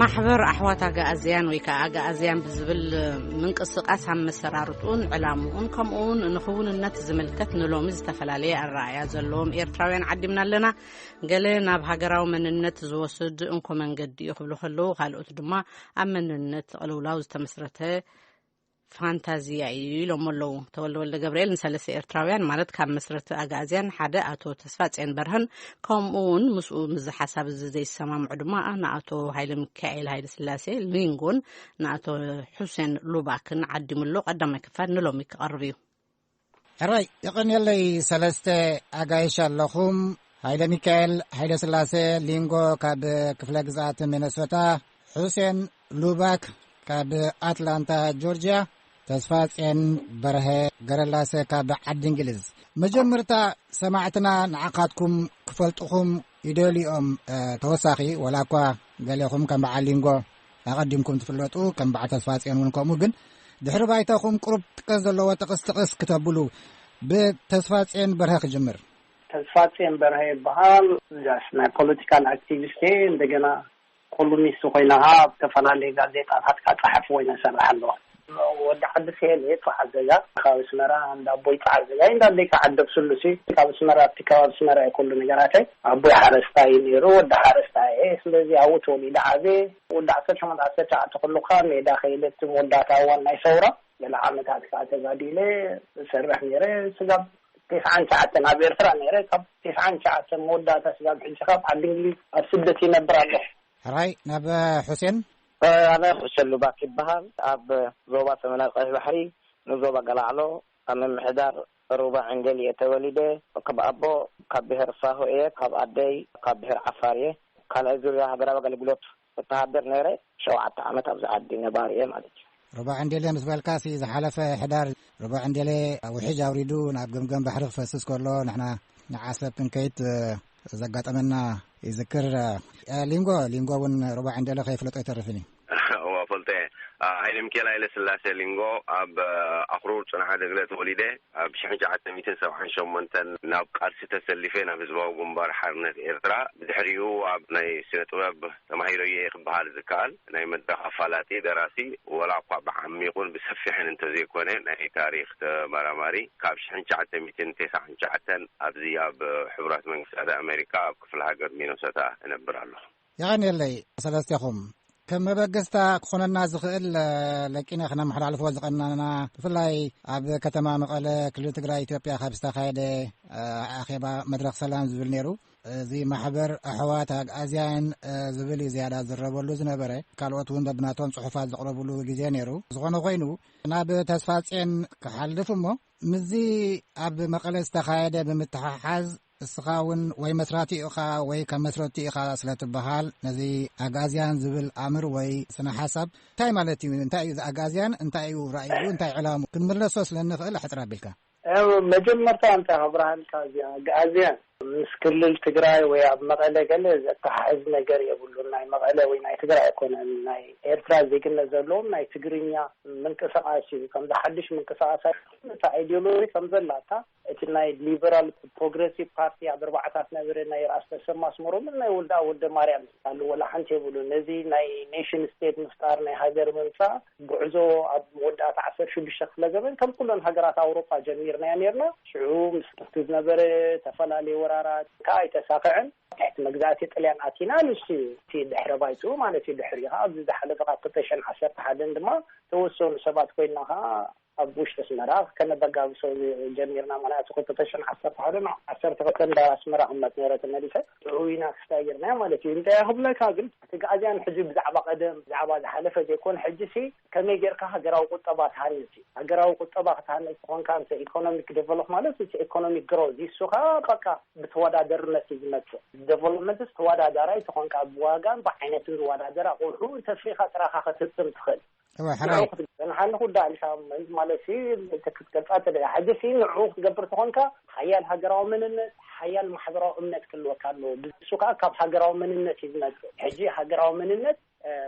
ማሕበር ኣሕዋት ኣጋኣዝያን ወይ ከዓ ኣጋኣዝያን ብዝብል ምንቅስቃስ ኣመሰራርጡን ዕላምኡን ከምኡውን ንኽውንነት ዝምልከት ንሎሚ ዝተፈላለየ ኣረኣእያ ዘለዎም ኤርትራውያን ዓዲምና ኣለና። ገለ ናብ ሃገራዊ መንነት ዝወስድ እንኮ መንገዲ ይኽብሉ ከለዉ ካልኦት ድማ ኣብ መንነት ቅልውላው ዝተመስረተ ፋንታዚያ ኢሎም ኣለዉ። ተወልደ ገብርኤል ንሰለስተ ኤርትራውያን ማለት ካብ መስረቲ ኣጋእዝያን ሓደ ኣቶ ተስፋጽዮን በርሀን ከምኡውን ምስኡ ምዝ ሓሳብ ዘይሰማምዑ ድማ ንኣቶ ሃይለ ሚካኤል ሃይለ ስላሴ ሊንጎን ንኣቶ ሑሴን ሉባክን ዓዲሙሎ ቀዳማይ ክፋል ንሎሚ ክቐርብ እዩ። ሕራይ ይቕንየለይ ሰለስተ ኣጋይሽ ኣለኹም። ሃይለ ሚካኤል ሃይለ ስላሴ ሊንጎ ካብ ክፍለ ግዛኣት ሚነሶታ፣ ሑሴን ሉባክ ካብ ኣትላንታ ጆርጅያ፣ ተስፋጽዮን በርሀ ገረላሰ ካብ ዓዲ እንግሊዝ። መጀመርታ ሰማዕትና ንዓኻትኩም ክፈልጥኹም ይደልዮም ተወሳኺ ወላ እኳ ገሌኹም ከም በዓል ሊንጎ ኣቐዲምኩም ትፍለጡ ከም በዓል ተስፋጽዮን እውን ከምኡ፣ ግን ድሕሪ ባይታኹም ቁሩብ ጥቀስ ዘለዎ ጥቕስ ክተብሉ ብተስፋጽዮን በርሀ ክጅምር። ተስፋጽዮን በርሀ ይበሃል። ናይ ፖለቲካል ኣክቲቪስት እንደገና ኮሉሚስት ኮይናሃ ዝተፈላለዩ ጋዜጣታት ካጻሕፍ ወይ ነሰርሕ ኣለዋ። ወዲ ሓድሽ የለ ተዓዘጋ ካብ ስመራ እንዳ ቦይ ተዓዘጋ እንዳ ደካ ዓደብ ስሉሲ ካብ ስመራ ትካብ ስመራ ይኩሉ ነገራታይ አቦይ ሓረስታይ ነይሩ። ወዲ ሓረስታይ ስለዚህ አውቶ ወሊዳ ዓዜ ወዲ 18 ተخلوካ ሜዳ ኸይለት ወዳታ ዋናይ ሰውራ ለላ ዓመታት ካተጋዲለ ሰርሕ ነይረ። ስጋብ 9 ናብ ኤርትራ ነይረ። ካብ 9 ወዳታ ስጋብ ሕጅኻ ዓዲ እንግሊዝ ኣብ ስደት ይነብር ኣሎ። ሕራይ ናብ ሑሴን أنا حسين لوباك يبهال أب زوبا سمنا قاش بحري نزوبا قلعلو أمام محدار روبا عندي يتولده كب أبو كبهر صاحو إيه كب أدي كبهر عفارية قال أزوري هذا قال بلوت تهدر نيرة شو عتعمت أبز عدي نبارية مالك ربع عندي لي مسبال كاسي إذا حلف حدار ربع عندي لي وحجة أريدون أبقم جنب بحر فسس كله نحنا نعسب تنكيت زقات أمنا يذكر لينغو ون ربع عندي لي خايف لا تعرفني وفلته هاي المكيال هاي لسلاسة لينغو أب أخروج أنا هذا قلت وليده بشحنجة عتنا 270 شومنتن ناب قارسة تسلفين أبزباو جنبار حرنة إيرترا بدحريو أب ناي سنة واب تماهيرية بحال ذكال ناي مدة حفلاتي دراسي ولا قاب عميقون بسفحن انتزي كونه ناي تاريخ مراماري كاب شحنجة عتنا 290 عتنا أبزي أب حبرات من سعودة أمريكا كفل هاجر مينوسوتا نبر الله يعني اللي سلستيهم كم بقستا خوننا زخيل لكن احنا محل على فوز قننا فلاي عب كتما مقاله كل تجرا إثيوبيا خابستا خايده اخيبا مدرخ سلام زبل نيرو زي محبر احوات ازيان زبلي زياده زربلو زنبره قالوت وند بناتهم صحفات زقربلو غزي نيرو زغونو خوينو ناب تسفاصين كحلفمو مزي عب مقاله استخايده بمتححز السخاون وي مسراتي اخا وي كمسراتي اخا سلات بحال نزي اغازيان زبل امر وي سنه حسب تاي مالتي انتاي اغازيان انتاي رايو انتاي علامه كنملسوس لنخل حترا بلكا مجمرتا انت ابراهيم كازيان اغازيان مسكل التجراي وي مقاله قال تحز ነገር يقولون ناي مقاله وي ناي تجراي يكون ناي ايرترا زيكنا زلوم ناي تجرينيا منقسقاسي كم حدش منقسقاسا تا ايديولوجي كمزلاتا اتناي ليبرال بروغريسيف بارتي ادربعات نبر ناي راس تسمى اسمرو من ناي ولد ماريام قالوا ولا حنت يقولوا نزي ناي نيشن ستيت مستار ناي هاجر منصا بعزو ودات 10 شخص لزمن كم كلن هاجرات اوروبا جميرنا ينيرنا شعوب مستفز نبر تفلالي ورارات كاي تساقعن تحت مجزاتي طليان اتينا لشي في دحر بايتو مالتي دحريها بز حلقه قطشن 10 حدن دما توسون سبات كوينها أبوش تسمرا كنا بقى بسوي جميرنا مناطق تتشن 10 حرنا 10 تقتن دا اسمرا عمت نيرة النلفة وينا استاجرنا مالتي انت هب لك هاجن تقعدين حجب زعبا قدم زعبا حلفة يكون حجسي كما يجركها قراو قطبات هانيتي قراو قطبات هانيتي كون كان ايكونوميك ديفلوب مالتي ايكونوميك جروث دي سوخا بقى بتوادر نتيجه ديفلوبمنت توادر راي تكون كابواغان بعينه توادر او تفريخه تراخه تسم تخل هو حرام أنا حنقول ده علشان مالشي تكتفات حدثي نعوق قبر تخونك خيال هجراو من النت حيال محضراو النت كل وكانو بسوكا كاب هجراو من النت يزنت حجي هجراو من النت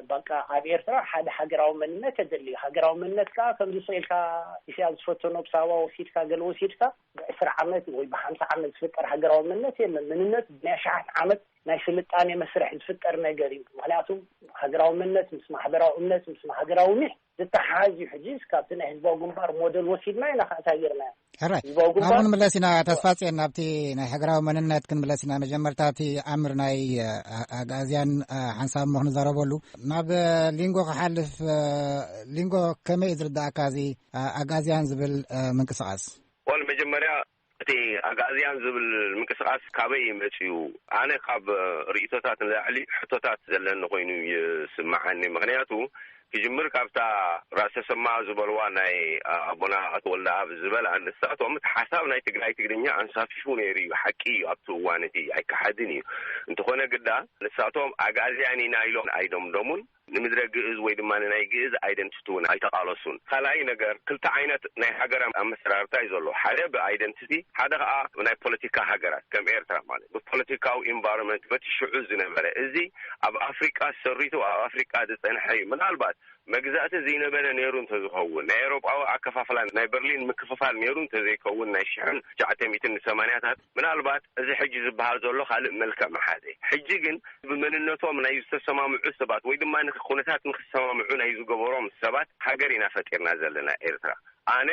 بقى عبيرترا حد هجراو من النت تدلي هجراو من النت كم يصير كا يشاز فتونو بساوا وسيت كا قالوا سيت كا بأسرع عملت وي ب5 عمل فكر هجراو من النت من النت بنشعت عملت ናይ ስልጣኔ መስርሕ ዝፍጠር ነገር እዩ ምክንያቱ ሃገራዊ መንነት ምስ ማሕበራዊ እምነት ምስ ሃገራዊ ምሕ ዝተሓሓዙ ሕጂ እስካብቲ ናይ ህዝባዊ ግንባር ሞዴል ወሲድና ኢና ካእታየርና ህዝባዊ ግንባር አሁን መለሲና ተስፋጽየን ናብቲ ናይ ሃገራዊ መንነት ክንመለሲና መጀመርታቲ ኣምር ናይ ኣጋዝያን ሓንሳብ ምኽን ዘረበሉ ናብ ሊንጎ ክሓልፍ ሊንጎ ከመይ ዝርዳእካ እዚ ኣጋዝያን ዝብል ምንቅስቃስ ወል መጀመርያ እቲ ኣጋዝያን ዝብል ምንቅስቃስ ካበይ መፅዩ ኣነ ካብ ርእቶታት ንላዕሊ ሕቶታት ዘለኒ ኮይኑ ይስማዓኒ ምክንያቱ ክጅምር ካብታ ራእሰ ሰማ ዝበልዋ ናይ ኣቦና ኣተወልዳ ኣብ ዝበል ኣንሳቶም ሓሳብ ናይ ትግራይ ትግርኛ አንሳፊፉ ነይሩ እዩ ሓቂ እዩ ኣብቲ እዋን እቲ ኣይከሓድን እዩ እንተኾነ ግዳ ንሳቶም ኣጋዝያን ኢና ኢሎም ኣይደምደሙን ንምድረ ግእዝ ወይ ድማ ናይ ግእዝ አይደንቲቲ እውን አይተቃለሱን ካልኣይ ነገር ክልተ ዓይነት ናይ ሃገር ኣመሰራርታ እዩ ዘሎ ሓደ ብአይደንቲቲ ሓደ ከዓ ናይ ፖለቲካ ሃገራት ከም ኤርትራ ማለት ብፖለቲካዊ ኢንቫይሮንመንት በትሽዑ ዝነበረ እዚ ኣብ ኣፍሪቃ ሰሪቱ ኣብ ኣፍሪቃ ዝፀንሐ እዩ ምናልባት መግዛእቲ ዘይነበረ ነይሩ እንተዝኸውን ናይ ኤውሮጳዊ ኣከፋፍላ ናይ በርሊን ምክፍፋል ነይሩ እንተዘይከውን ናይ 1980ታት ምናልባት እዚ ሕጂ ዝበሃል ዘሎ ካልእ መልክዕ መሓዘ ሕጂ ግን ብመንነቶም ናይ ዝተሰማምዑ ሰባት ወይ ድማ ኩነታት ንክሰማምዑ ናይ ዝገበሮም ሰባት ሃገር ኢና ፈጢርና ዘለና ኤርትራ ኣነ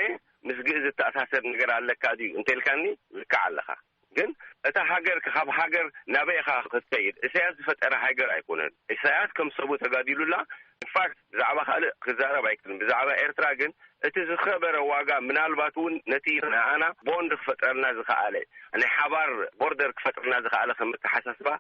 ምስ ግእዝ ተኣሳሰር ነገር ኣለካ ድዩ እንተልካኒ ልክዕ ኣለኻ ግን እታ ሃገር ካብ ሃገር ናበይኻ ክትከይድ ኢሳያስ ዝፈጠረ ሃገር ኣይኮነን ኢሳያስ ከም ሰቡ ተጋዲሉላ ኢንፋክት ብዛዕባ ካልእ ክዛረብ ኣይክልን ብዛዕባ ኤርትራ ግን እቲ ዝኸበረ ዋጋ ምናልባት እውን ነቲ ንኣና ቦንድ ክፈጥረልና ዝኸኣለ ናይ ሓባር ቦርደር ክፈጥረልና ዝኸኣለ ከም እተሓሳስባ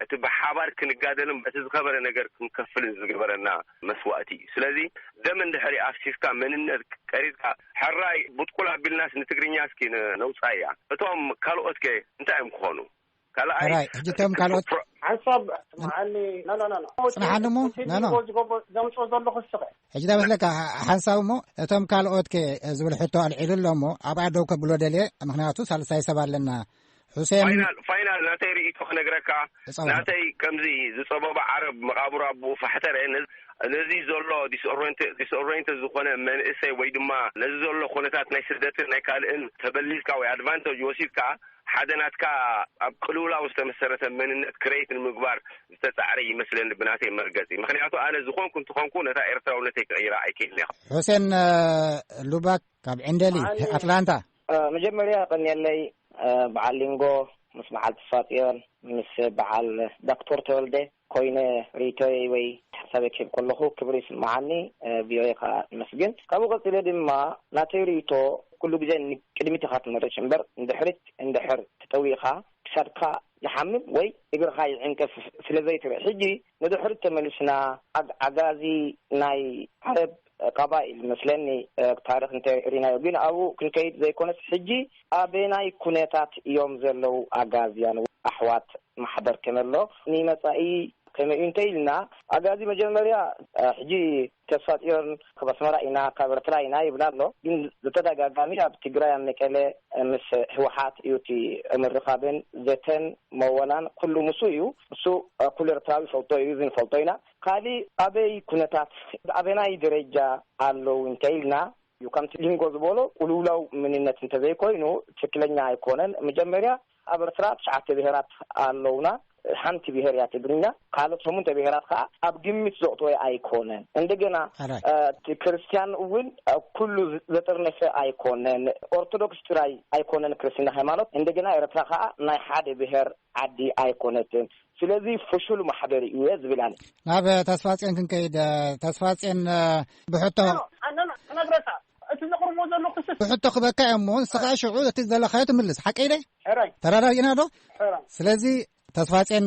እቲ ብሓባር ክንጋደልም እቲ ዝኸበረ ነገር ክንከፍል ዝግበረና መስዋእቲ ስለዚ ደም እንድሕሪ ኣፍሲስካ መንነት ቀሪድካ ሕራይ ቡጥቁል ኣቢልናስ ንትግርኛ እስኪ ነውፃእያ እቶም ካልኦት ከ እንታይ እዮም ክኾኑ ካልኣይ ሕጂቶም ካልኦት ሓንሳብ ስምዓኒ ስምዓኒ ሞ ዘምፅኦ ዘሎ ክስኸ ሕጂ ተመስለካ ሓንሳብ ሞ እቶም ካልኦት ከ ዝብል ሕቶ ኣልዒሉ ኣሎ ሞ ኣብኣ ደው ከብሎ ደልየ ምክንያቱ ሳልሳይ ሰብ ኣለና حسين فاينال ناتي ريتو خنغركا ناتي كمزي زصبب عرب مقابر ابو فحتر نزي زولو ديسورينت زخونه من اسي وي دما نزي زولو خونتات ناي سدت ناي كالن تبليسكا وي ادفانتج وسيفكا حدناتكا قلولا واستمسرت مننت كريت المغبار تتعري مثلا بناتي مرغزي مخنياتو انا زخون كنت خونكو نتا ايرتراو نتي قيرا ايكيل حسين لوباك كاب عندلي اتلانتا مجمريا قنيلي بعال لينغو مس بعال فاطيون مس بعال دكتور تولده كوين ريتوي وي حسابك كله كبريس معاني بيويقا مسجن كابو قلت لدي ما ناتيريتو كل بجان كلمة خاطر مرشمبر اندحر تطويقها شركة يحمد وي يقول خاي عنك في الزيت حجي ندحر تملسنا عغازي ناي عرب قبائل مثلني تاريخ انت رينا يبين او كنكيد زي كونس حجي ابيناي كونيتات يوم زلو اغازيان احوات محضر كملو ني مسائي كما انتيلنا اغازي مجمريا حجي كفاتيون كبسمراينا كبرتراينا يبنالو دين زتدغاغامي اب تيغراي مكله مس هوحات يوتي امرخابن زتن مولان كل مسويو سو كل رتاوي فوتو يوزن فوتوينا قالي ابي كونتات ابيناي درجه አለው እንተይልና ዩካምት ሊንጎዝ ቦሎ ቁሉላው ምንነት እንተዘይ ኮይኑ ትክክለኛ አይኮነን መጀመሪያ አበርትራ ሻዓተ ብሔራት አለውና ሓንቲ ብሔር ያ ትግርኛ ካልኦት ሰሙንተ ብሔራት ከዓ ኣብ ግምት ዘውቶ አይኮነን እንደገና ክርስቲያን እውን ኩሉ ዘጠርነፈ አይኮነን ኦርቶዶክስ ትራይ አይኮነን ክርስትና ሃይማኖት እንደገና ኤርትራ ከዓ ናይ ሓደ ብሔር ዓዲ አይኮነትን ስለዚህ ፍሹል ማህበር እዩ ዝብላል ናብ ተስፋጽን ክንከይድ ተስፋጽን ብሕቶ ነግረታ እቲ ዘቅርቦ ዘሎ ክስስ ብሕቶ ክበካ እሞ ንስኻሽዑ እቲ ዘለኻዮ ትምልስ ሓቀይደ ተራራይና ዶ ስለዚ ተስፋጽን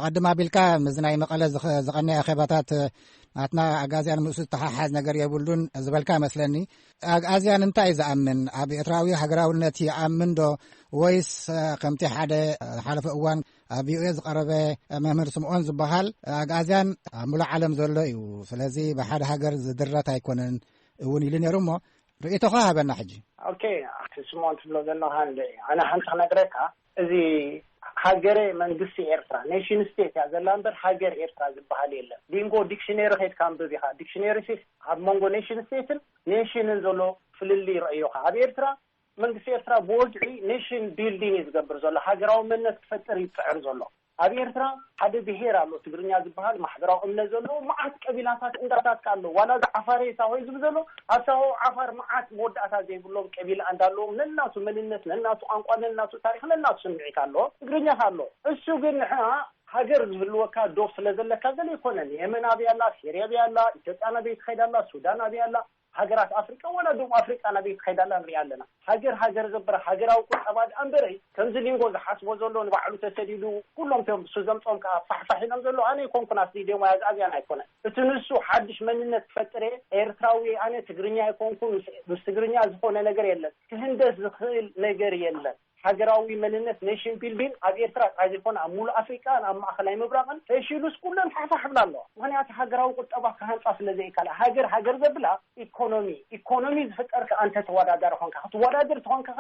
ኣቀድማ ቢልካ ምዝናይ መቀለ ዝቀነያ ኸባታት አትና አጋዚያን ሙስ ተሐሐዝ ነገር የብሉን ዝበልካ መስለኒ አጋዚያን እንታይ ዘአምን ኣብ ኤርትራዊ ሃገራውነት ይአምን ዶ ወይስ ከምቲ ሓደ ሓለፈ እዋን ኣብ ዩኤስ ቀረበ መምህር ስምዖን ዝበሃል አጋዚያን ሙሉ ዓለም ዘሎ እዩ ስለዚ በሓደ ሃገር ዝድረት ኣይኮነን እውን ኢሉ ነይሩ እሞ ርእይቶኻ ሃበና ሕጂ ኦኬ ስምዖን ትብሎ ዘለኻ ኣነ ሓንቲ ክነግረካ እዚ ሃገረ መንግስቲ ኤርትራ ኔሽን ስቴት ያ ዘላንበር ሃገር ኤርትራ ዝበሃል የለን ሊንጎ ዲክሽነሪ ኸይድ ካምብብ ኢኻ ዲክሽነሪ ሲስ ኣብ መንጎ ኔሽን ስቴትን ኔሽንን ዘሎ ፍልሊ ይረአዩኻ ኣብ ኤርትራ መንግስቲ ኤርትራ ብወግዒ ኔሽን ቢልዲንግ ዝገብር ዘሎ ሃገራዊ መንነት ክፈጥር ይፅዕር ዘሎ ኣብ ኤርትራ ሓደ ብሄር ኣሎ ትግርኛ ዝበሃል ማሕበራዊ እምነት ዘለዎ መዓት ቀቢላታት እንዳታት ካሎ ዋላ ዓፋር ሳሆይ ዝብዘሎ ኣሳው ዓፋር መዓት መወዳእታ ዘይብሎም ቀቢላ እንዳለዎም ነናቱ መንነት ነናቱ ቋንቋ ነናቱ ታሪክ ነናቱ ስምዒት ኣሎ ትግርኛ ካሎ እሱ ግን ሃገር ዝህልወካ ዶፍ ስለዘለካ ዘለ ይኮነን የመን ኣብያላ ሲሪያ ኣብያላ ኢትዮጵያ ናቤት ኸይዳላ ሱዳን ኣብያላ ሃገራት አፍሪካ ወላ ደቡብ አፍሪካ ናቤት ኸይዳላ ንሪያለና ሃገር ዘብረ ሃገራዊ ቁጠባድ አንበረይ ከምዚ ሊንጎ ዝሓስቦ ዘሎ ንባዕሉ ተሰዲዱ ኩሎም ቶም ሱዘምጾም ካ ፋሕፋሒኖም ዘሎ ኣነ ኮንኩናስ ዲሞ ያዝኣብያን ኣይኮነ እቲ ንሱ ሓድሽ መንነት ፈጥሬ ኤርትራዊ ኣነ ትግርኛ ይኮንኩን ምስ ትግርኛ ዝኾነ ነገር የለን ክህንደስ ዝኽእል ነገር የለን ሃገራዊ መንነት ኔሽን ቢልዲንግ ኣብ ኤርትራ አይኮን ሙሉ አፍሪካ ኣብ ማእከላይ ምብራቅን ተሽሉስ ኩለን ፋሕፋሕ ብላሎ ምክንያቱ ሃገራዊ ቁጠባ ከሃንጻ ስለዘይ ካለ ሃገር ዘብላ ኢኮኖሚ ዝፍጠር ከአንተ ተወዳዳሪ ሆንካ ተወዳዳሪ ትሆንካ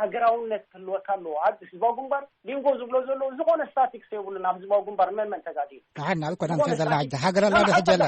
ሃገራውነት ክልወካሎ አዲስ ባጉምባር ሊንጎ ዝብሎ ዘሎ ዝኾነ ስታቲክስ ይብሉና ኣብ ዝባው ጉምባር መን ተጋዲ ካሕና ኮዳን ከዘላ ሃገር አላዲ ሕጀላ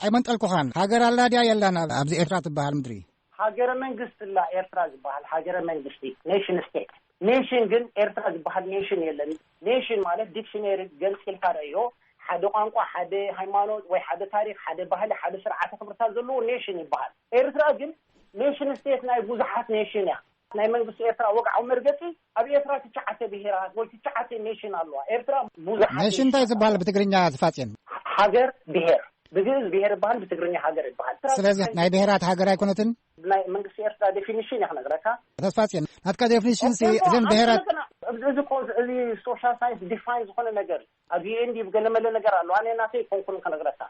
ኣይመንጠልኩኻን ሃገር አላዲ የላና ኣብዚ ኤርትራ ትበሃል ምድሪ ሃገረ መንግስት ላ ኤርትራ ዝበሃል ሃገረ መንግስቲ ኔሽን ስቴት ኔሽን ግን ኤርትራ ዝበሃል ኔሽን የለን ኔሽን ማለት ዲክሽነሪ ገልጽልካ ረእዮ ሓደ ቋንቋ ሓደ ሃይማኖት ወይ ሓደ ታሪክ ሓደ ባህሊ ሓደ ስርዓተ ትምህርታት ዘለዎ ኔሽን ይበሃል ኤርትራ ግን ኔሽን ስቴት ናይ ብዙሓት ኔሽን ያ ናይ መንግስቲ ኤርትራ ወግዓው መርገፂ ኣብ ኤርትራ ትጫዓተ ብሄራት ወይ ትጫዓተ ኔሽን ኣለዋ ኤርትራ ብዙሓት ኔሽን እንታይ ዝበሃል ብትግርኛ ዝፋጽን ሃገር ብሄር ብግዕዝ ብሄር ይበሃል ብትግርኛ ሃገር ይበሃል ስለዚህ ናይ ብሄራት ሃገር ኣይኮነትን ናይ መንግስቲ ኤርትራ ዴፊኒሽን ይኽነግረካ ተስፋጽን ናትካ ዴፊኒሽን እዘን ብሄራት እዚ ሶሻል ሳይንስ ዲፋይን ዝኾነ ነገር ኣብ ዩኤንዲ ብገለመለ ነገር ኣሎ ኣነ ናተይ ኮንኩን ከነግረካ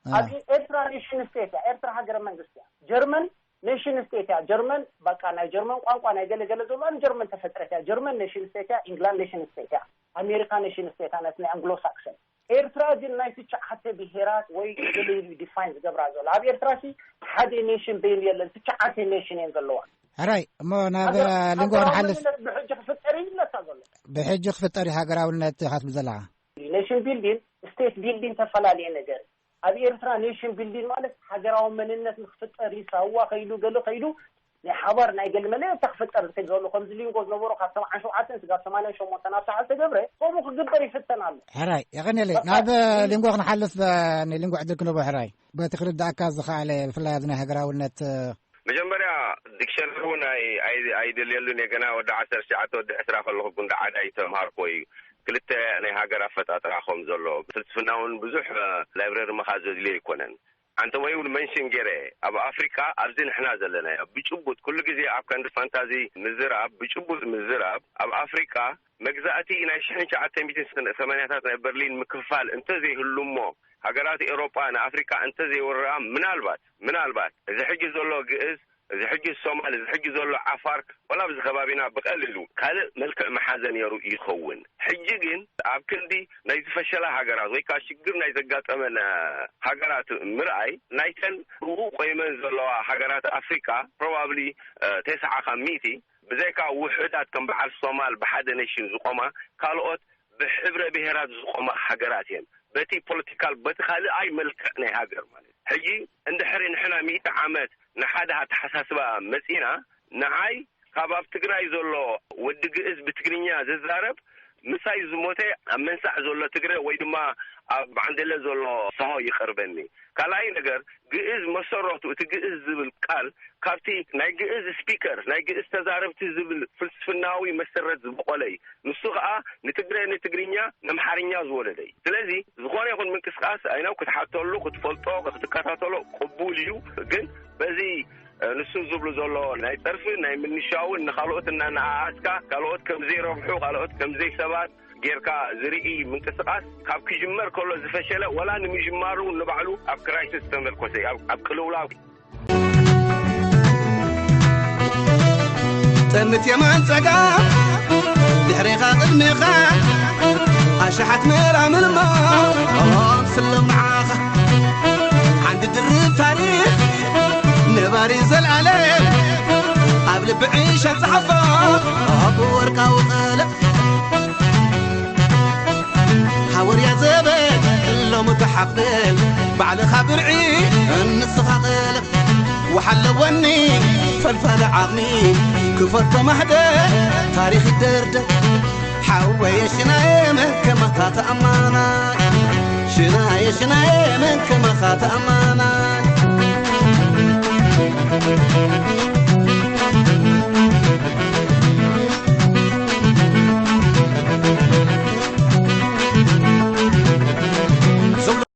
ኣብ ኤርትራ ኔሽን ስቴት ኤርትራ ሃገረ መንግስቲ ጀርመን ኔሽን ስቴት ጀርመን በቃ ናይ ጀርመን ቋንቋ ናይ ገለገለ ዘሎ ጀርመን ተፈጥረት ጀርመን ኔሽን ስቴት ኢንግላንድ ኔሽን ስቴት አሜሪካ ኔሽን ስቴት ናት ናይ አንግሎ ሳክሰን ኤርትራ ግን ናይ ትጫዓተ ብሄራት ወይ ገለዩ ዲፋይን ዝገብራ ዘሎ ኣብ ኤርትራ ሲ ሓደ ኔሽን ቤን የለን ትጫዓተ ኔሽን የን ዘለዋ ሕራይ እሞ ናብ ሊንጎ ንሓልፍ ብሕጂ ክፍጠር ይለካ ዘሎ ብሕጂ ክፍጠር ሃገራውነት ካትብ ዘለዓ ኔሽን ቢልዲንግ ስቴት ቢልዲንግ ተፈላለየ ነገር ኣብ ኤርትራ ኔሽን ቢልዲንግ ማለት ሃገራዊ መንነት ንክፍጠር ይሳዋ ኸይሉ ገሎ ኸይሉ ናይ ሓባር ናይ ገልመለ ተኽፍጠር ተገሎ ከምዚ ሊንጎ ዝነበሮ ካብ 77 ስጋብ 88 ናብ ሰዓት ተገብረ ቆሙ ክግበር ይፍተናሉ ሕራይ ይኸነለ ናብ ሊንጎ ክንሓልፍ ሊንጎ ዕድል ክንቦ ሕራይ በቲ ክርዳእካ ዝኸኣለ ብፍላይ ናይ ሃገራውነት መጀመርያ ዲክሽነሪ ናይ ኣይደልየሉ ነገና ወዲ 19 ወዲ 20 ከለኹ ጉንዳ ዓዳይ ተምሃርኮ እዩ ክልተ ናይ ሃገር ኣፈጣጥራ ከም ዘሎ ፍልስፍናውን ብዙሕ ላይብረሪ መኻዘ ድልየ ይኮነን አንተ ወይ መንሽን ገረ ኣብ አፍሪካ ኣብዚ ንሕና ዘለና ብጭቡጥ ኩሉ ግዜ ኣብ ከንዲ ፋንታዚ ምዝራብ ብጭቡጥ ምዝራብ ኣብ አፍሪካ መግዛእቲ ናይ 1980ታት ናይ በርሊን ምክፋል እንተዘይህሉሞ ሃገራት ኤውሮጳ ንኣፍሪካ እንተዘይወረራ ምናልባት እዚ ሕጂ ዘሎ ግዕዝ እዚ ሕጂ ሶማሊ እዚ ሕጂ ዘሎ ዓፋር ወላ ብዚ ከባቢና ብቀሊሉ ካልእ መልክዕ መሓዘን ነይሩ ይኸውን ሕጂ ግን ኣብ ክንዲ ናይ ዝፈሸላ ሃገራት ወይ ከዓ ሽግር ናይ ዘጋጠመን ሃገራት ምርኣይ ናይተን ሩቑ ቆይመን ዘለዋ ሃገራት ኣፍሪካ ፕሮባብሊ 90% ብዘይካ ውሕዳት ከም በዓል ሶማል ብሓደ ኔሽን ዝቆማ ካልኦት ብሕብረ ብሄራት ዝቆማ ሃገራት እየን በቲ ፖለቲካል በቲ ካልእ ኣይ መልክዕ ናይ ሃገር ማለት ሕጂ እንድሕሪ ንሕና 100 ዓመት ንሓደ ተሓሳስባ መፂና ንዓይ ካብ ኣብ ትግራይ ዘሎ ወዲ ግዕዝ ብትግርኛ ዝዛረብ ምሳይ ዝሞተ ኣብ መንሳዕ ዘሎ ትግረ ወይ ድማ ኣብ ባንደለ ዘሎ ሰሆ ይቀርበኒ ካልኣይ ነገር ግዕዝ መሰረቱ እቲ ግዕዝ ዝብል ቃል ካብቲ ናይ ግዕዝ ስፒከር ናይ ግዕዝ ተዛረብቲ ዝብል ፍልስፍናዊ መሰረት ዝበቆለይ ንሱ ከዓ ንትግርኛ ንኣምሓርኛ ዝወለደይ ስለዚ ዝኾነ ይኹን ምንቅስቃስ ኣይናው ክትሓተሉ ክትፈልጦ ክትከታተሎ ቅቡል እዩ ግን በዚ ንሱ ዝብሉ ዘሎ ናይ ጠርፊ ናይ ምንሻውን ንኻልኦት እናኣስካ ካልኦት ከምዘይ ረብሑ ካልኦት ከምዘይ ሰባት ጌርካ ዝርኢ ምንቅስቃስ ካብ ክጅመር ከሎ ዝፈሸለ ወላ ንምጅማሩ ንባዕሉ ኣብ ክራይሲስ ተመርኮሰ ኣብ ቅልውላው ጠምት የማን ፀጋ ድሕሪኻ ቅድሚኻ ኣሽሓት መራምልማ ስለም ንዓኻ ዓንዲ ድርብ ታሪክ نباري زلالم قبل بعيش الصحفة أبو ورقة وقلب حور يا زبد لو متحقل بعد خبرعي النسخة قلب وحلوني فالفل عقني كفرت محدة تاريخ الدرد حوي شناي من كما خات أمانة شناي من كما خات أمانة